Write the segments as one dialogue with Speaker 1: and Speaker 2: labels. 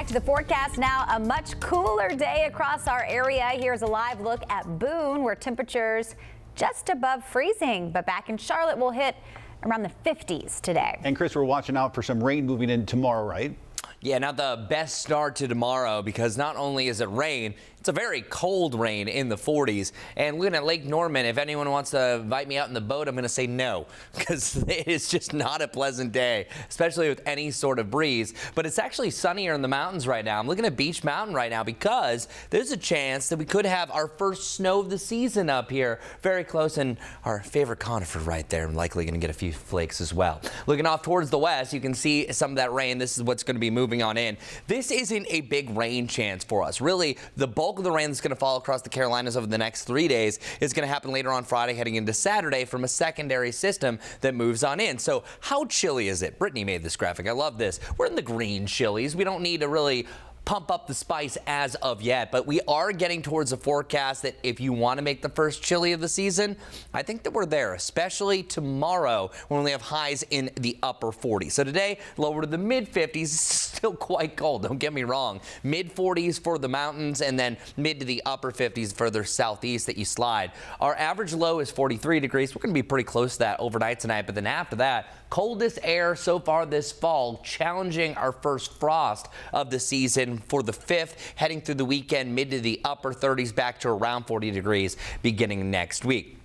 Speaker 1: back to the forecast now. A much cooler day across our area. Here's a live look at Boone, where temperatures just above freezing. But back in Charlotte, we'll hit around the 50s today.
Speaker 2: And Chris, we're watching out for some rain moving in tomorrow, right?
Speaker 3: Yeah, not the best start to tomorrow, because not only is it rain, it's a very cold rain in the 40s. And looking at Lake Norman, if anyone wants to invite me out in the boat, I'm going to say no, because it is just not a pleasant day, especially with any sort of breeze. But it's actually sunnier in the mountains right now. I'm looking at Beech Mountain right now because there's a chance that we could have our first snow of the season up here, very close, and our favorite conifer right there. I'm likely going to get a few flakes as well. Looking off towards the west, you can see some of that rain. This is what's going to be moving on in. This isn't a big rain chance for us. Really, the bulk of the rain that's going to fall across the Carolinas over the next 3 days is going to happen later on Friday heading into Saturday from a secondary system that moves on in. So how chilly is it? Brittany made this graphic. I love this. We're in the green chillies. We don't need to really pump up the spice as of yet, but we are getting towards a forecast that if you want to make the first chili of the season, I think that we're there, especially tomorrow when we have highs in the upper 40s. So today, lower to the mid 50s, still quite cold, don't get me wrong. Mid 40s for the mountains, and then mid to the upper 50s further southeast that you slide. Our average low is 43 degrees. We're going to be pretty close to that overnight tonight, but then after that, coldest air so far this fall, challenging our first frost of the season for the 5th, heading through the weekend, mid to the upper 30s, back to around 40 degrees beginning next week.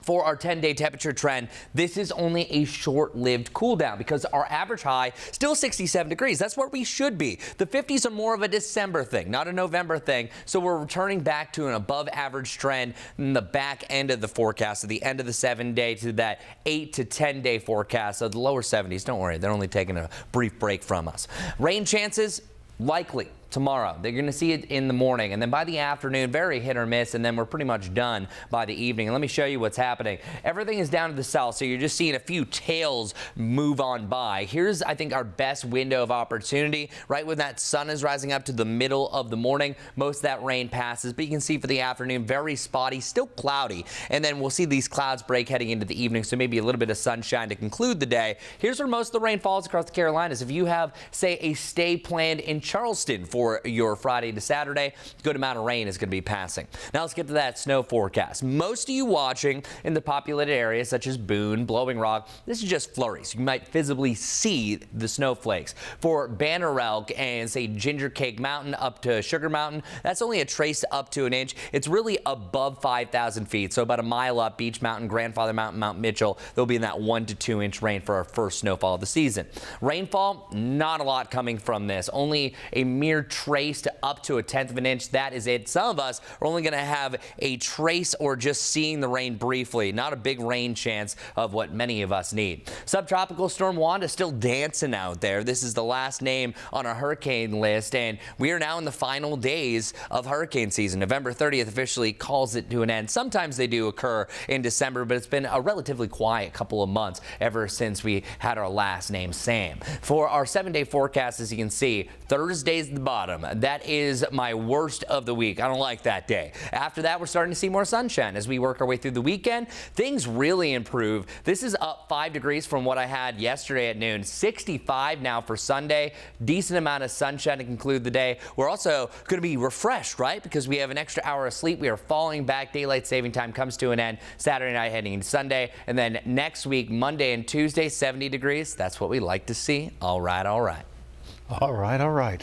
Speaker 3: For our 10-day temperature trend, this is only a short-lived cool down because our average high still 67 degrees. That's where we should be. The 50s are more of a December thing, not a November thing. So we're returning back to an above-average trend in the back end of the forecast, at the end of the 7-day to that 8 to 10-day forecast. So the lower 70s, don't worry, they're only taking a brief break from us. Rain chances likely tomorrow. They're going to see it in the morning, and then by the afternoon, very hit or miss, and then we're pretty much done by the evening. And let me show you what's happening. Everything is down to the south, so you're just seeing a few tails move on by. Here's, I think, our best window of opportunity. Right when that sun is rising up to the middle of the morning, most of that rain passes, but you can see for the afternoon, very spotty, still cloudy, and then we'll see these clouds break heading into the evening, so maybe a little bit of sunshine to conclude the day. Here's where most of the rain falls across the Carolinas. If you have, say, a stay planned in Charleston for your Friday to Saturday, good amount of rain is going to be passing. Now let's get to that snow forecast. Most of you watching in the populated areas such as Boone, Blowing Rock, this is just flurries. You might visibly see the snowflakes. For Banner Elk and, say, Ginger Cake Mountain up to Sugar Mountain, that's only a trace up to an inch. It's really above 5,000 feet, so about a mile up. Beech Mountain, Grandfather Mountain, Mount Mitchell, they'll be in that 1 to 2 inch rain for our first snowfall of the season. Rainfall, not a lot coming from this. Only a mere trace to up to 1/10 of an inch. That is it. Some of us are only going to have a trace or just seeing the rain briefly. Not a big rain chance of what many of us need. Subtropical storm Wanda still dancing out there. This is the last name on our hurricane list, and we are now in the final days of hurricane season. November 30th officially calls it to an end. Sometimes they do occur in December, but it's been a relatively quiet couple of months ever since we had our last name, Sam. For our 7-day forecast, as you can see, Thursday's the bottom. That is my worst of the week. I don't like that day. After that, we're starting to see more sunshine as we work our way through the weekend. Things really improve. This is up 5 degrees from what I had yesterday at noon. 65 now for Sunday. Decent amount of sunshine to conclude the day. We're also going to be refreshed, right? Because we have an extra hour of sleep. We are falling back. Daylight saving time comes to an end Saturday night heading into Sunday. And then next week, Monday and Tuesday, 70 degrees. That's what we like to see. All right, all right.
Speaker 2: All right, all right.